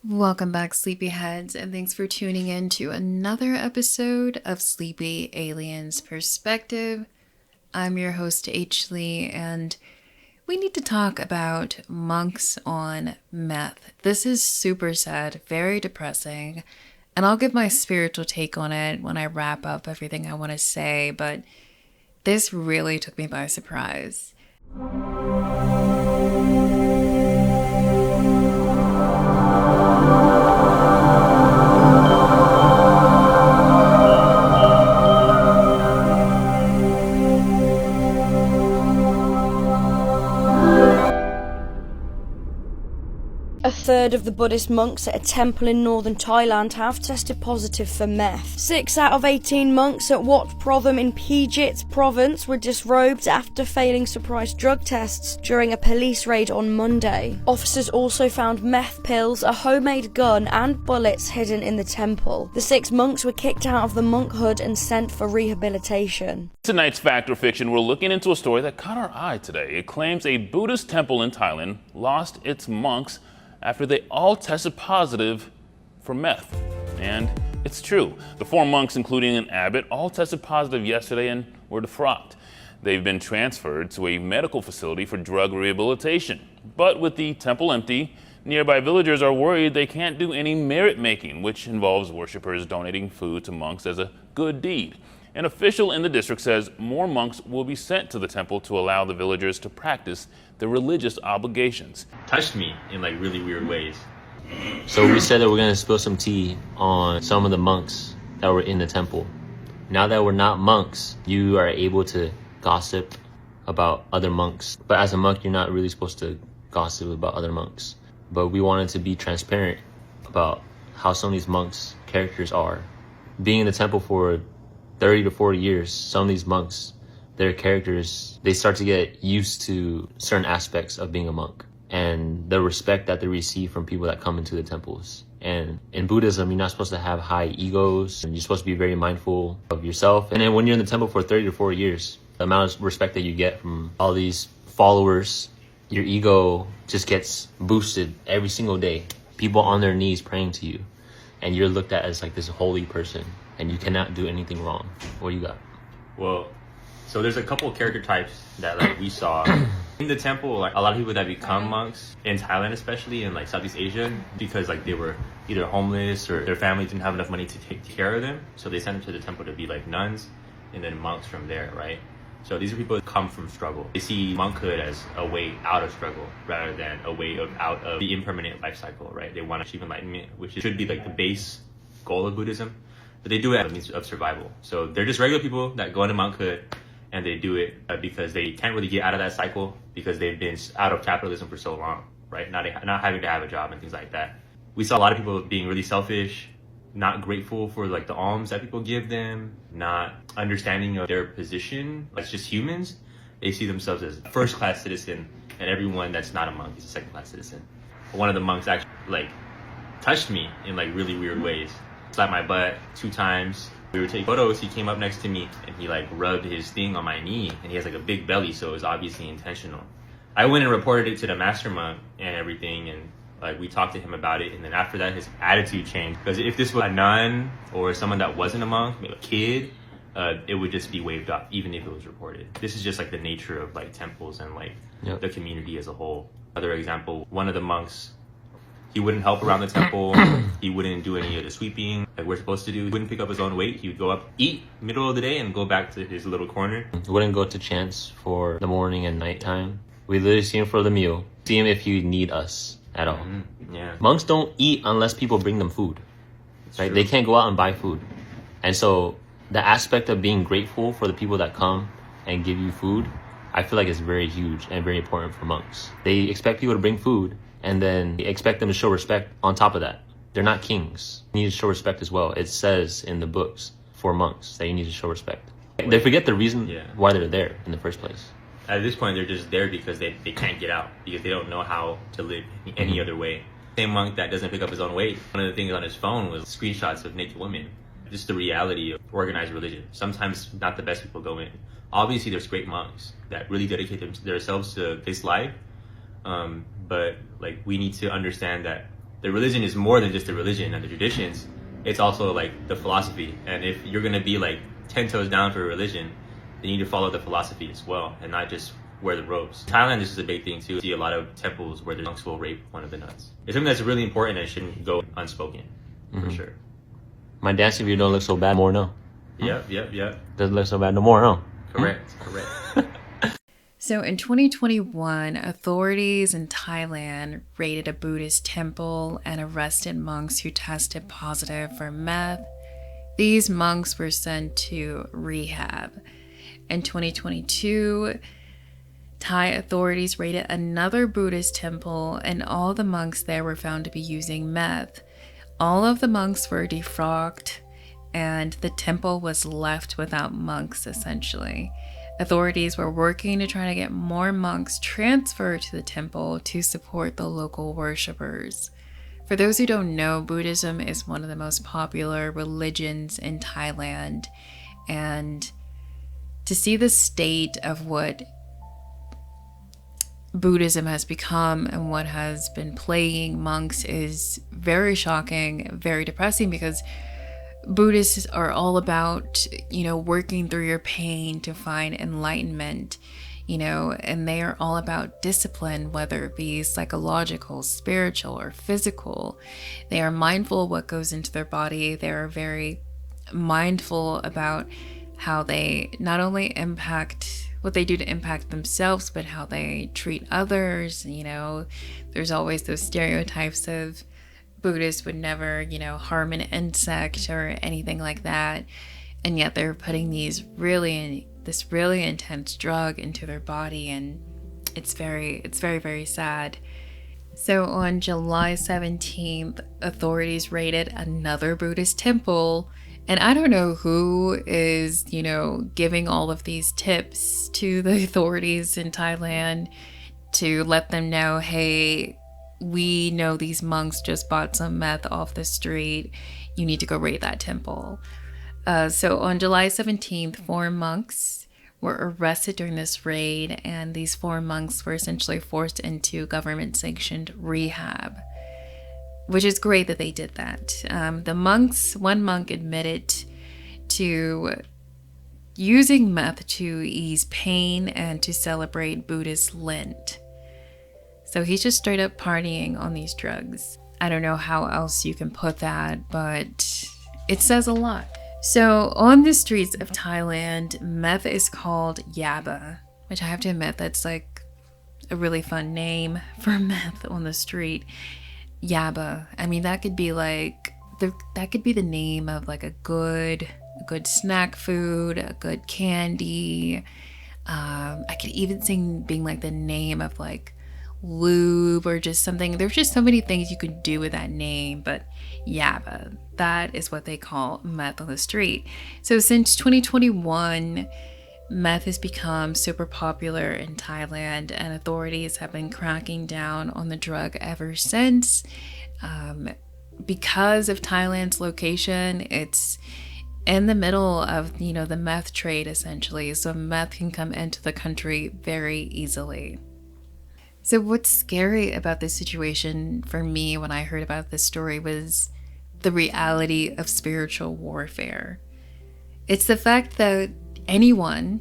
Welcome back, Sleepyheads, and thanks for tuning in to another episode of Sleepy Aliens Perspective. I'm your host, H. Lee, and we need to talk about monks on meth. This is super sad, very depressing, and I'll give my spiritual take on it when I wrap up everything I want to say, but this really took me by surprise. A third of the Buddhist monks at a temple in northern Thailand have tested positive for meth. 6 out of 18 monks at Wat Protham in Pijit province were disrobed after failing surprise drug tests during a police raid on Monday. Officers also found meth pills, a homemade gun, and bullets hidden in the temple. The 6 monks were kicked out of the monkhood and sent for rehabilitation. Tonight's Fact or Fiction, we're looking into a story that caught our eye today. It claims a Buddhist temple in Thailand lost its monks after they all tested positive for meth. And it's true. The 4 monks, including an abbot, all tested positive yesterday and were defrocked. They've been transferred to a medical facility for drug rehabilitation. But with the temple empty, nearby villagers are worried they can't do any merit making, which involves worshippers donating food to monks as a good deed. An official in the district says more monks will be sent to the temple to allow the villagers to practice their religious obligations. Touched me in like really weird ways. So we said that we're going to spill some tea on some of the monks that were in the temple. Now that we're not monks, you are able to gossip about other monks. But as a monk, you're not really supposed to gossip about other monks. But we wanted to be transparent about how some of these monks' characters are. Being in the temple for 30 to 40 years, some of these monks, their characters, they start to get used to certain aspects of being a monk and the respect that they receive from people that come into the temples. And in Buddhism, you're not supposed to have high egos, and you're supposed to be very mindful of yourself. And then when you're in the temple for 30 to 40 years, the amount of respect that you get from all these followers, your ego just gets boosted every single day. People on their knees praying to you, and you're looked at as like this holy person, and you cannot do anything wrong. What do you got? Well, so there's a couple of character types that like we saw in the temple. Like a lot of people that become monks in Thailand, especially in like Southeast Asia, because like they were either homeless or their family didn't have enough money to take care of them, so they sent them to the temple to be like nuns, and then monks from there, right? So these are people that come from struggle. They see monkhood as a way out of struggle rather than a way of out of the impermanent life cycle, right? They want to achieve enlightenment, which should be like the base goal of Buddhism. But they do it as a means of survival. So they're just regular people that go into monkhood, and they do it because they can't really get out of that cycle because they've been out of capitalism for so long, right? Not having to have a job and things like that. We saw a lot of people being really selfish, not grateful for like the alms that people give them, not understanding of their position as just humans. They see themselves as a first-class citizen, and everyone that's not a monk is a second-class citizen. One of the monks actually like touched me in like really weird ways. Slapped my butt 2 times. We were taking photos, he came up next to me and he like rubbed his thing on my knee, and he has like a big belly, so it was obviously intentional. I went and reported it to the master monk and everything, and like we talked to him about it, and then after that his attitude changed. Because if this was a nun or someone that wasn't a monk, maybe a kid, it would just be waved off even if it was reported. This is just like the nature of like temples and like the community as a whole. Another example, one of the monks, he wouldn't help around the temple. He wouldn't do any of the sweeping like we're supposed to do. He wouldn't pick up his own weight. He would go up, eat middle of the day, and go back to his little corner. He wouldn't go to chants for the morning and nighttime. We literally see him for the meal. See him if you need us at all. Yeah. Monks don't eat unless people bring them food. Right? They can't go out and buy food. And so the aspect of being grateful for the people that come and give you food, I feel like is very huge and very important for monks. They expect people to bring food, and then they expect them to show respect on top of that. They're not kings. You need to show respect as well. It says in the books for monks that you need to show respect. They forget the reason why they're there in the first place. At this point, they're just there because they can't get out, because they don't know how to live any other way. Same monk that doesn't pick up his own weight, one of the things on his phone was screenshots of naked women. Just the reality of organized religion. Sometimes not the best people go in. Obviously, there's great monks that really dedicate themselves to this life. But like we need to understand that the religion is more than just the religion and the traditions. It's also like the philosophy. And if you're going to be like 10 toes down for a religion, then you need to follow the philosophy as well and not just wear the robes. Thailand, this is a big thing too. You see a lot of temples where the monks will rape one of the nuns. It's something that's really important and shouldn't go unspoken, for sure. My dancing view don't look so bad more now. Yep. Doesn't look so bad no more, huh? Correct. So in 2021, authorities in Thailand raided a Buddhist temple and arrested monks who tested positive for meth. These monks were sent to rehab. In 2022, Thai authorities raided another Buddhist temple, and all the monks there were found to be using meth. All of the monks were defrocked, and the temple was left without monks, essentially. Authorities were working to try to get more monks transferred to the temple to support the local worshippers. For those who don't know, Buddhism is one of the most popular religions in Thailand, and to see the state of what Buddhism has become and what has been plaguing monks is very shocking, very depressing, because Buddhists are all about, working through your pain to find enlightenment, and they are all about discipline, whether it be psychological, spiritual, or physical. They are mindful of what goes into their body. They are very mindful about how they not only impact what they do to impact themselves, but how they treat others. There's always those stereotypes of Buddhists would never, harm an insect or anything like that. And yet they're putting this really intense drug into their body, and it's very, very sad. So on July 17th, authorities raided another Buddhist temple. And I don't know who is, giving all of these tips to the authorities in Thailand to let them know, hey, we know these monks just bought some meth off the street. You need to go raid that temple. So on July 17th, 4 monks were arrested during this raid, and these 4 monks were essentially forced into government-sanctioned rehab, which is great that they did that. One monk admitted to using meth to ease pain and to celebrate Buddhist Lent. So he's just straight up partying on these drugs. I don't know how else you can put that, but it says a lot. So on the streets of Thailand, meth is called yaba, which I have to admit, that's like a really fun name for meth on the street. Yaba. I mean, that could be the name of like a good snack food, a good candy. I could even see being like the name of like lube or just something. There's just so many things you could do with that name, but yaba, that is what they call meth on the street. So since 2021, meth has become super popular in Thailand, and authorities have been cracking down on the drug ever since. Because of Thailand's location, it's in the middle of, the meth trade, essentially. So meth can come into the country very easily. So what's scary about this situation for me when I heard about this story was the reality of spiritual warfare. It's the fact that anyone,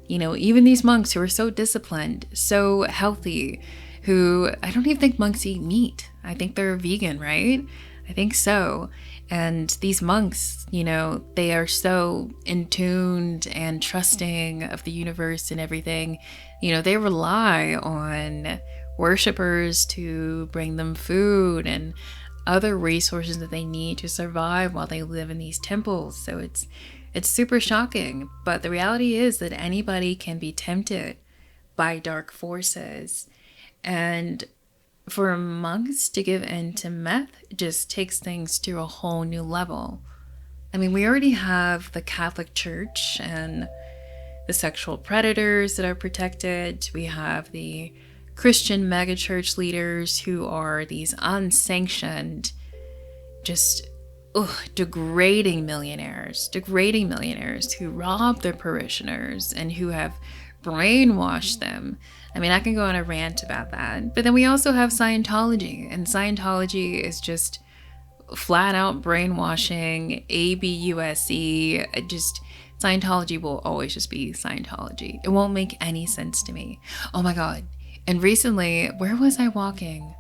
even these monks who are so disciplined, so healthy, who I don't even think monks eat meat. I think they're vegan, right? I think so. And these monks, they are so in tuned and trusting of the universe and everything. They rely on worshipers to bring them food and other resources that they need to survive while they live in these temples. So it's super shocking. But the reality is that anybody can be tempted by dark forces. And for monks to give in to meth just takes things to a whole new level. I mean, we already have the Catholic Church and the sexual predators that are protected. We have the Christian megachurch leaders who are these unsanctioned, just degrading millionaires who rob their parishioners and who have brainwash them. I mean, I can go on a rant about that. But then we also have Scientology, and Scientology is just flat out brainwashing, ABUSE. Just Scientology will always just be Scientology. It won't make any sense to me. Oh my God. And recently, where was I walking?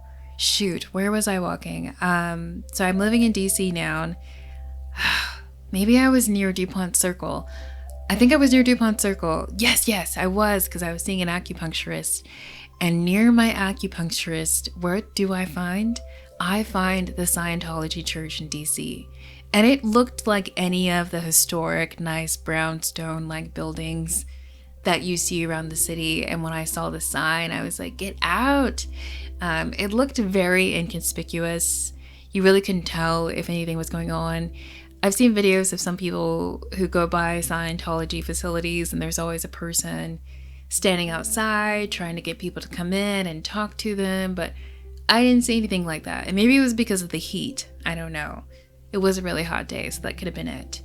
Where was I walking? So I'm living in DC now. Maybe I was near DuPont Circle. I think I was near DuPont Circle. Yes, I was, because I was seeing an acupuncturist. And near my acupuncturist, what do I find? I find the Scientology Church in DC. And it looked like any of the historic, nice brownstone-like buildings that you see around the city. And when I saw the sign, I was like, get out. It looked very inconspicuous. You really couldn't tell if anything was going on. I've seen videos of some people who go by Scientology facilities, and there's always a person standing outside trying to get people to come in and talk to them, but I didn't see anything like that. And maybe it was because of the heat. I don't know. It was a really hot day, so that could have been it.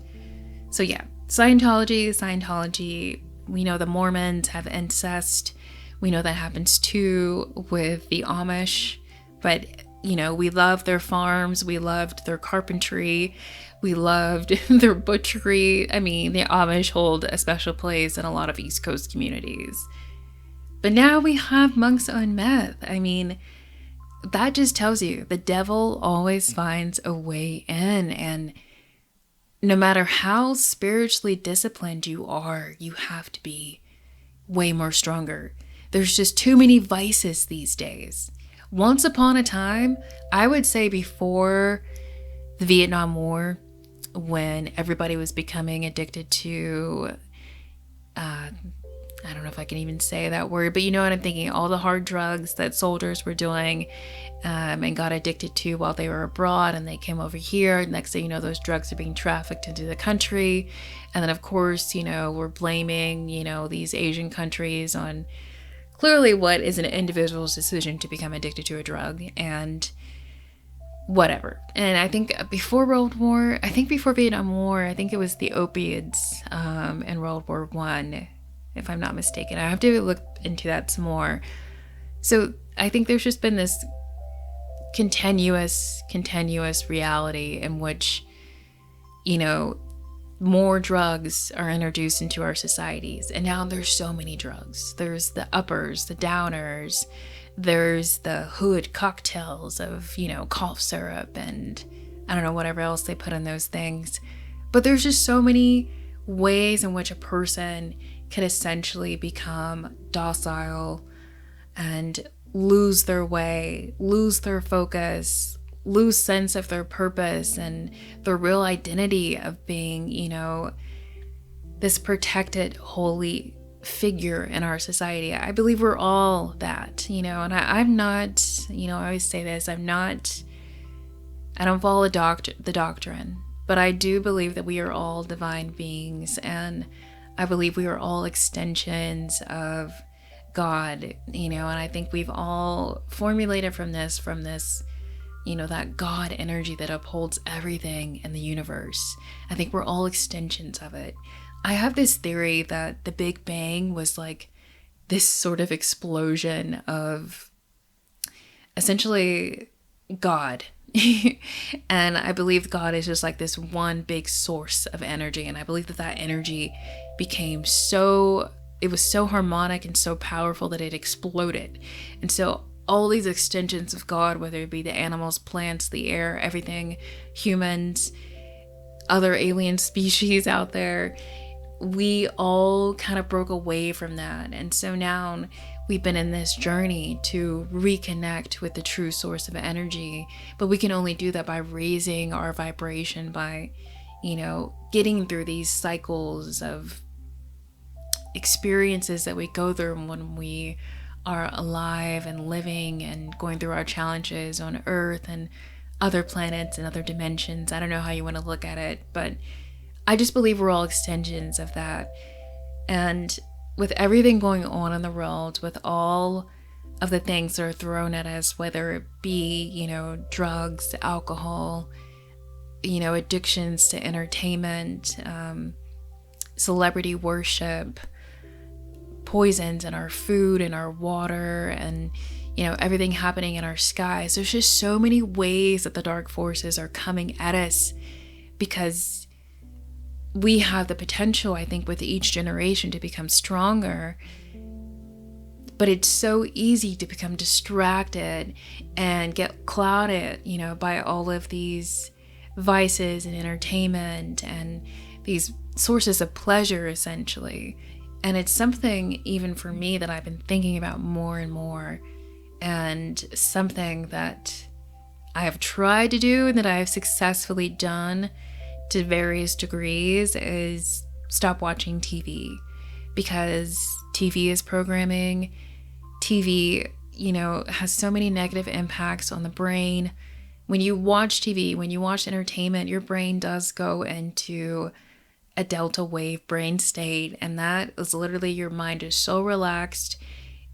So yeah, Scientology. We know the Mormons have incest. We know that happens too with the Amish. But, you know, we loved their farms. We loved their carpentry. We loved their butchery. I mean, the Amish hold a special place in a lot of East Coast communities. But now we have monks on meth. I mean, that just tells you the devil always finds a way in. And no matter how spiritually disciplined you are, you have to be way more stronger. There's just too many vices these days. Once upon a time, I would say before the Vietnam War, when everybody was becoming addicted to, I don't know if I can even say that word, but you know what I'm thinking, all the hard drugs that soldiers were doing and got addicted to while they were abroad, and they came over here. Next thing you know, those drugs are being trafficked into the country. And then, of course, you know, we're blaming, you know, these Asian countries on clearly what is an individual's decision to become addicted to a drug and whatever. And I think before Vietnam War, I think it was the opiates in World War I, if I'm not mistaken. I have to look into that some more. So I think there's just been this continuous reality in which, you know, more drugs are introduced into our societies. And now there's so many drugs. There's the uppers, the downers, there's the hood cocktails of, you know, cough syrup and I don't know, whatever else they put in those things. But there's just so many ways in which a person can essentially become docile and lose their way, lose their focus, lose sense of their purpose and their real identity of being, you know, this protected, holy figure in our society. I believe we're all that, you know, and I'm not, you know, I always say this, I don't follow the doctrine, but I do believe that we are all divine beings, and I believe we are all extensions of God, you know, and I think we've all formulated from this, you know, that God energy that upholds everything in the universe. I think we're all extensions of it. I have this theory that the Big Bang was like this sort of explosion of essentially God. And I believe God is just like this one big source of energy. And I believe that energy became it was so harmonic and so powerful that it exploded. And so all these extensions of God, whether it be the animals, plants, the air, everything, humans, other alien species out there, we all kind of broke away from that. And so now we've been in this journey to reconnect with the true source of energy, but we can only do that by raising our vibration, by, you know, getting through these cycles of experiences that we go through when we are alive and living and going through our challenges on Earth and other planets and other dimensions. I don't know how you want to look at it, but I just believe we're all extensions of that. And with everything going on in the world, with all of the things that are thrown at us, whether it be, you know, drugs, alcohol, you know, addictions to entertainment, celebrity worship, poisons in our food and our water and, everything happening in our skies. There's just so many ways that the dark forces are coming at us because we have the potential, I think, with each generation to become stronger. But it's so easy to become distracted and get clouded, by all of these vices and entertainment and these sources of pleasure, essentially. And it's something, even for me, that I've been thinking about more and more, and something that I have tried to do and that I have successfully done to various degrees is stop watching TV, because TV is programming. TV, has so many negative impacts on the brain. When you watch TV, when you watch entertainment, your brain does go into a delta wave brain state, and that is literally, your mind is so relaxed.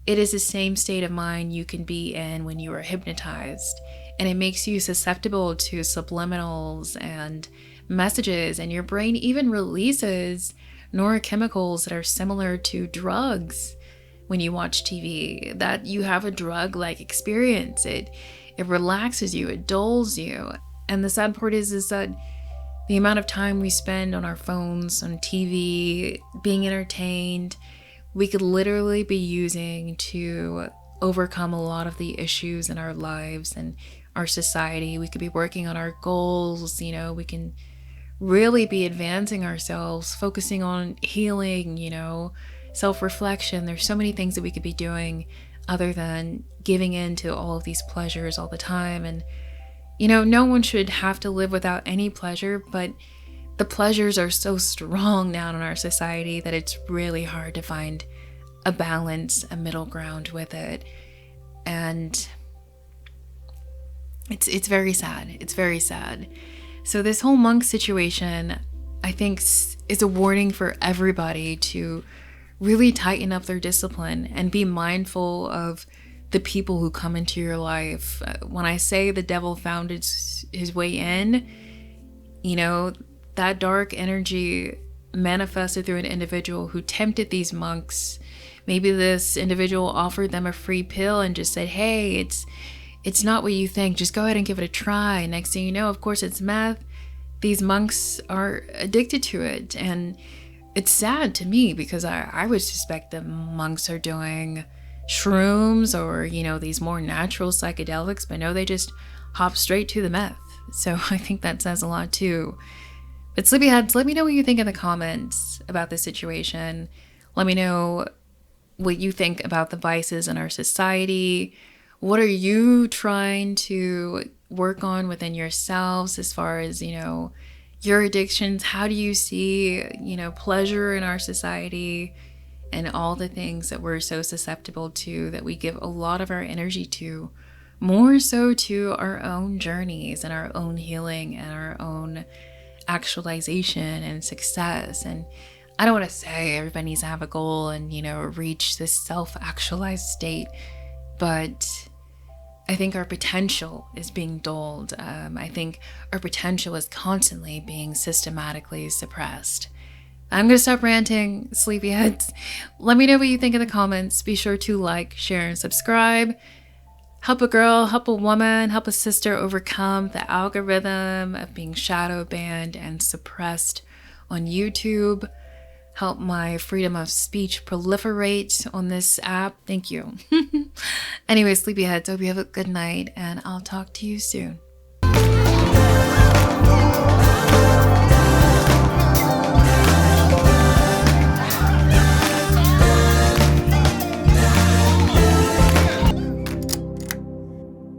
It is the same state of mind you can be in when you are hypnotized, and it makes you susceptible to subliminals and messages, and your brain even releases neurochemicals that are similar to drugs when you watch TV, that you have a drug-like experience. It relaxes you, it dulls you. And the sad part is that the amount of time we spend on our phones, on TV, being entertained, we could literally be using to overcome a lot of the issues in our lives and our society. We could be working on our goals, we can really be advancing ourselves, focusing on healing, self-reflection. There's so many things that we could be doing other than giving in to all of these pleasures all the time. And no one should have to live without any pleasure, but the pleasures are so strong now in our society that it's really hard to find a balance, a middle ground with it. And it's very sad. It's very sad. So this whole monk situation, I think, is a warning for everybody to really tighten up their discipline and be mindful of the people who come into your life. When I say the devil found his way in, that dark energy manifested through an individual who tempted these monks. Maybe this individual offered them a free pill and just said, hey, it's not what you think. Just go ahead and give it a try. Next thing you know, of course, it's meth. These monks are addicted to it. And it's sad to me because I would suspect that monks are doing shrooms or, these more natural psychedelics, but no, they just hop straight to the meth. So I think that says a lot too. But Sleepyheads, let me know what you think in the comments about this situation. Let me know what you think about the vices in our society. What are you trying to work on within yourselves as far as, your addictions? How do you see, pleasure in our society and all the things that we're so susceptible to, that we give a lot of our energy to, more so to our own journeys and our own healing and our own actualization and success. And I don't want to say everybody needs to have a goal and, reach this self-actualized state, but I think our potential is being dulled. I think our potential is constantly being systematically suppressed. I'm going to stop ranting, Sleepyheads. Let me know what you think in the comments. Be sure to like, share, and subscribe. Help a girl, help a woman, help a sister overcome the algorithm of being shadow banned and suppressed on YouTube. Help my freedom of speech proliferate on this app. Thank you. Anyway, Sleepyheads, hope you have a good night, and I'll talk to you soon.